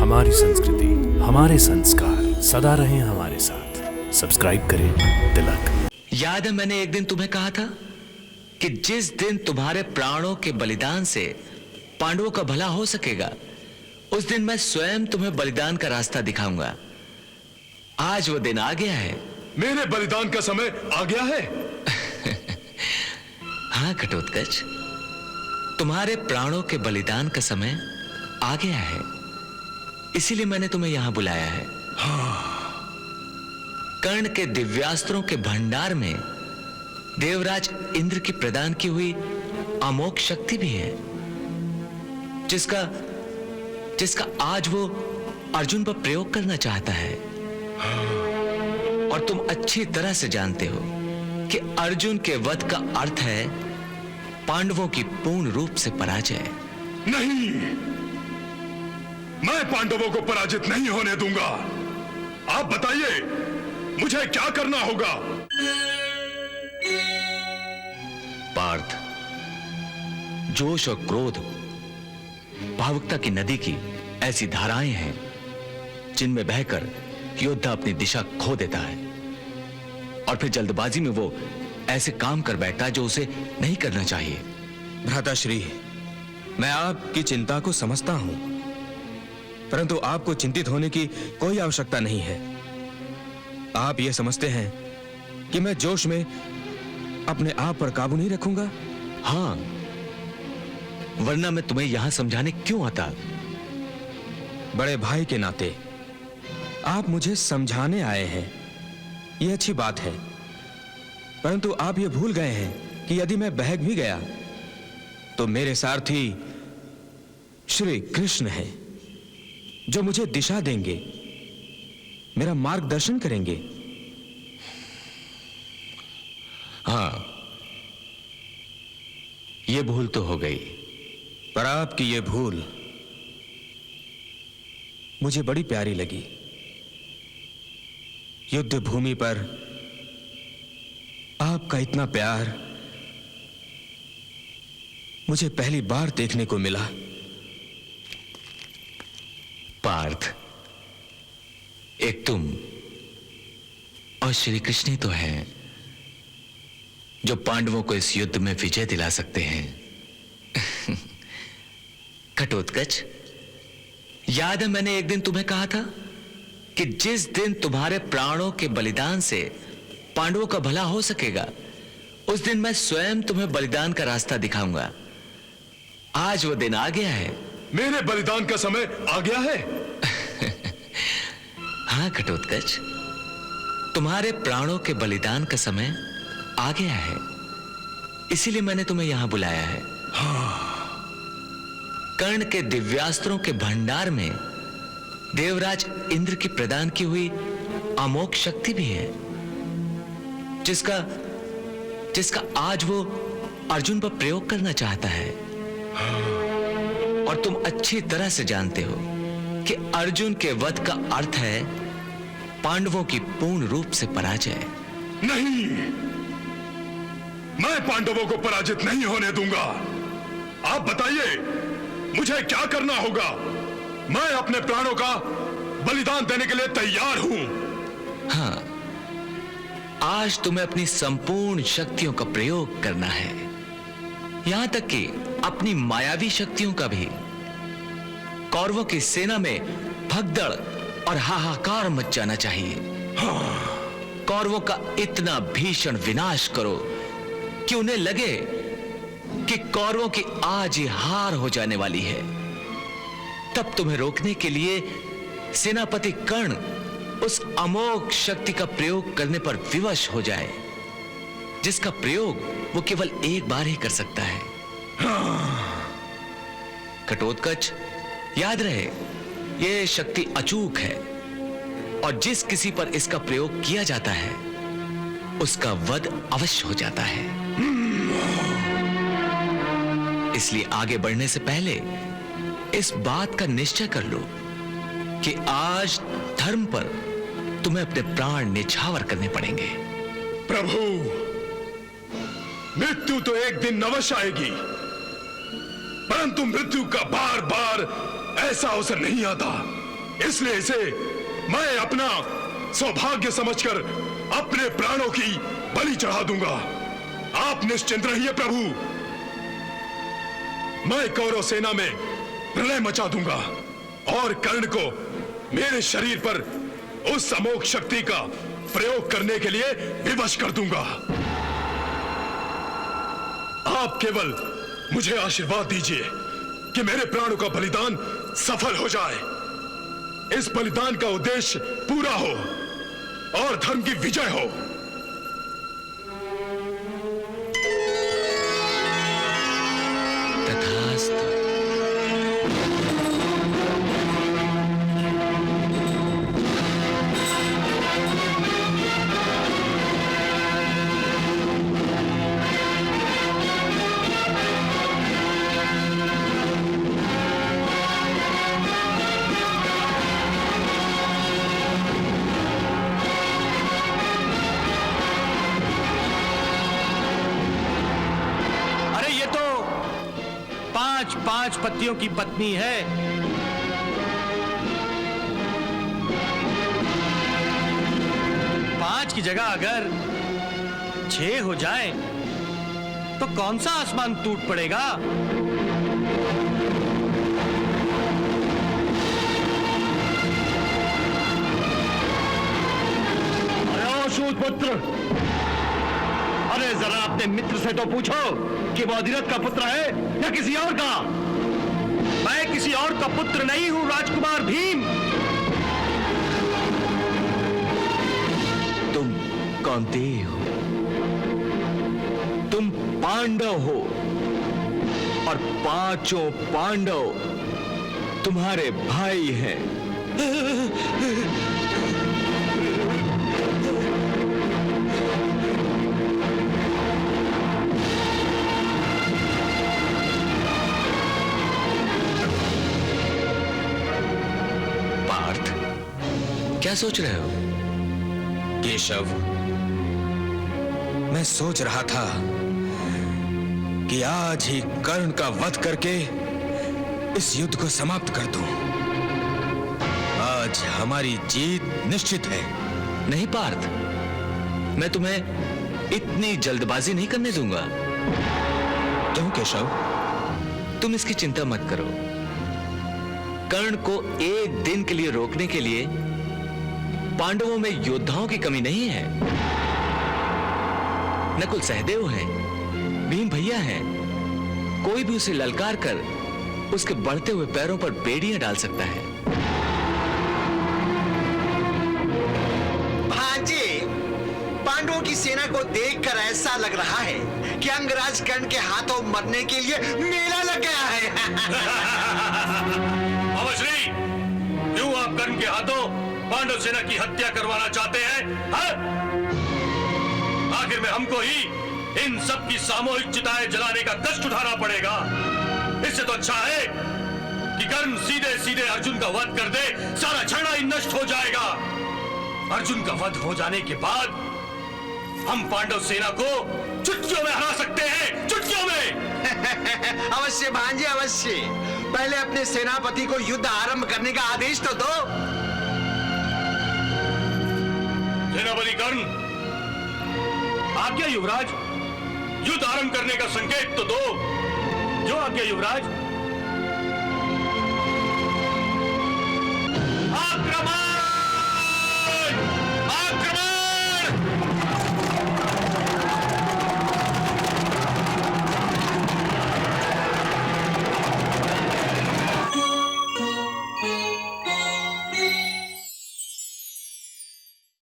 हमारी संस्कृति, हमारे संस्कार सदा रहें हमारे साथ। सब्सक्राइब करें तिलक। याद है मैंने एक दिन तुम्हें कहा था कि जिस दिन तुम्हारे प्राणों के बलिदान से पांडवों का भला हो सकेगा, उस दिन मैं स्वयं तुम्हें बलिदान का रास्ता दिखाऊंगा। आज वो दिन आ गया है। मेरे बलिदान का समय आ गया है। हाँ घटोत्कच, तुम्हारे प्राणों के बलिदान का समय आ गया है, इसीलिए मैंने तुम्हें यहां बुलाया है। कर्ण के दिव्यास्त्रों के भंडार में देवराज इंद्र की प्रदान की हुई अमोघ शक्ति भी है, जिसका आज वो अर्जुन पर प्रयोग करना चाहता है। और तुम अच्छी तरह से जानते हो कि अर्जुन के वध का अर्थ है पांडवों की पूर्ण रूप से पराजय। नहीं, मैं पांडवों को पराजित नहीं होने दूंगा। आप बताइए, मुझे क्या करना होगा? पार्थ, जोश और क्रोध भावुकता की नदी की ऐसी धाराएं हैं जिनमें बहकर योद्धा अपनी दिशा खो देता है और फिर जल्दबाजी में वो ऐसे काम कर बैठता है जो उसे नहीं करना चाहिए। भ्राताश्री, मैं आपकी चिंता को समझता हूं, परंतु आपको चिंतित होने की कोई आवश्यकता नहीं है। आप यह समझते हैं कि मैं जोश में अपने आप पर काबू नहीं रखूंगा? हां, वरना मैं तुम्हें यहां समझाने क्यों आता? बड़े भाई के नाते आप मुझे समझाने आए हैं, यह अच्छी बात है, परंतु आप यह भूल गए हैं कि यदि मैं बहक भी गया तो मेरे सारथी श्री कृष्ण हैं, जो मुझे दिशा देंगे, मेरा मार्गदर्शन करेंगे। हां, यह भूल तो हो गई, पर आपकी यह भूल मुझे बड़ी प्यारी लगी। युद्ध भूमि पर आपका इतना प्यार मुझे पहली बार देखने को मिला। पार्थ, एक तुम और श्री कृष्ण ही तो हैं जो पांडवों को इस युद्ध में विजय दिला सकते हैं। घटोत्कच, याद है मैंने एक दिन तुम्हें कहा था कि जिस दिन तुम्हारे प्राणों के बलिदान से पांडवों का भला हो सकेगा, उस दिन मैं स्वयं तुम्हें बलिदान का रास्ता दिखाऊंगा। आज वो दिन आ गया है। मेरे बलिदान का समय आ गया है। हाँ घटोत्कच, तुम्हारे प्राणों के बलिदान का समय आ गया है, इसीलिए मैंने तुम्हें यहां बुलाया है। कर्ण के दिव्यास्त्रों के भंडार में देवराज इंद्र की प्रदान की हुई अमोघ शक्ति भी है, जिसका आज वो अर्जुन पर प्रयोग करना चाहता है। और तुम अच्छी तरह से जानते हो कि अर्जुन के वध का अर्थ है पांडवों की पूर्ण रूप से पराजय। नहीं, मैं पांडवों को पराजित नहीं होने दूंगा। आप बताइए, मुझे क्या करना होगा? मैं अपने प्राणों का बलिदान देने के लिए तैयार हूं। हां, आज तुम्हें अपनी संपूर्ण शक्तियों का प्रयोग करना है, यहां तक कि अपनी मायावी शक्तियों का भी। कौरवों की सेना में भगदड़ और हाहाकार मच जाना चाहिए। कौरवों का इतना भीषण विनाश करो कि उन्हें लगे कि कौरवों की आज ही हार हो जाने वाली है। तब तुम्हें रोकने के लिए सेनापति कर्ण उस अमोघ शक्ति का प्रयोग करने पर विवश हो जाए, जिसका प्रयोग वो केवल एक बार ही कर सकता है। घटोत्कच, याद रहे, यह शक्ति अचूक है और जिस किसी पर इसका प्रयोग किया जाता है उसका वध अवश्य हो जाता है। इसलिए आगे बढ़ने से पहले इस बात का निश्चय कर लो कि आज धर्म पर तुम्हें अपने प्राण निछावर करने पड़ेंगे। प्रभु, मृत्यु तो एक दिन अवश्य आएगी, परंतु मृत्यु का बार बार ऐसा अवसर नहीं आता इसलिए इसे मैं अपना सौभाग्य समझकर अपने प्राणों की बलि चढ़ा दूंगा। आप निश्चिंत रहिए प्रभु, मैं कौरव सेना में प्रलय मचा दूंगा और कर्ण को मेरे शरीर पर उस अमोघ शक्ति का प्रयोग करने के लिए विवश कर दूंगा। आप केवल मुझे आशीर्वाद दीजिए कि मेरे प्राणों का बलिदान सफल हो जाए, इस बलिदान का उद्देश्य पूरा हो और धर्म की विजय हो। तथास्तु। पांच पतियों की पत्नी है। पांच की जगह अगर 6 हो जाए तो कौन सा आसमान टूट पड़ेगा? अरे सूत पुत्र, अरे जरा अपने मित्र से तो पूछो कि वो अधिरथ का पुत्र है या किसी और का। मैं किसी और का पुत्र नहीं हूं राजकुमार भीम। तुम कौंतेय हो, तुम पांडव हो और पांचों पांडव तुम्हारे भाई हैं। क्या सोच रहे हो? केशव, मैं सोच रहा था कि आज ही कर्ण का वध करके इस युद्ध को समाप्त कर दूं। आज हमारी जीत निश्चित है। नहीं पार्थ, मैं तुम्हें इतनी जल्दबाजी नहीं करने दूंगा। क्यों केशव? तुम इसकी चिंता मत करो। कर्ण को एक दिन के लिए रोकने के लिए पांडवों में योद्धाओं की कमी नहीं है। नकुल सहदेव हैं, भीम भैया हैं, कोई भी उसे ललकार कर उसके बढ़ते हुए पैरों पर बेड़ियां डाल सकता है। भांजे, पांडवों की सेना को देखकर ऐसा लग रहा है कि अंगराज कर्ण के हाथों मरने के लिए मेला लग गया है। अवश्री, क्यों आप कर्ण के हाथों पांडव सेना की हत्या करवाना चाहते हैं? आखिर में हमको ही इन सब की सामूहिक चिताएं जलाने का कष्ट उठाना पड़ेगा। इससे तो अच्छा है कि कर्ण सीधे सीधे अर्जुन का वध कर दे, सारा झगड़ा ही नष्ट हो जाएगा। अर्जुन का वध हो जाने के बाद हम पांडव सेना को चुटकियों में हरा सकते हैं, चुटकियों में। अवश्य भांजे, अवश्य। पहले अपने सेनापति को युद्ध आरंभ करने का आदेश तो दो। सेनापति कर्ण, आज्ञा युवराज। युद्ध आरंभ करने का संकेत तो दो। जो आज्ञा युवराज।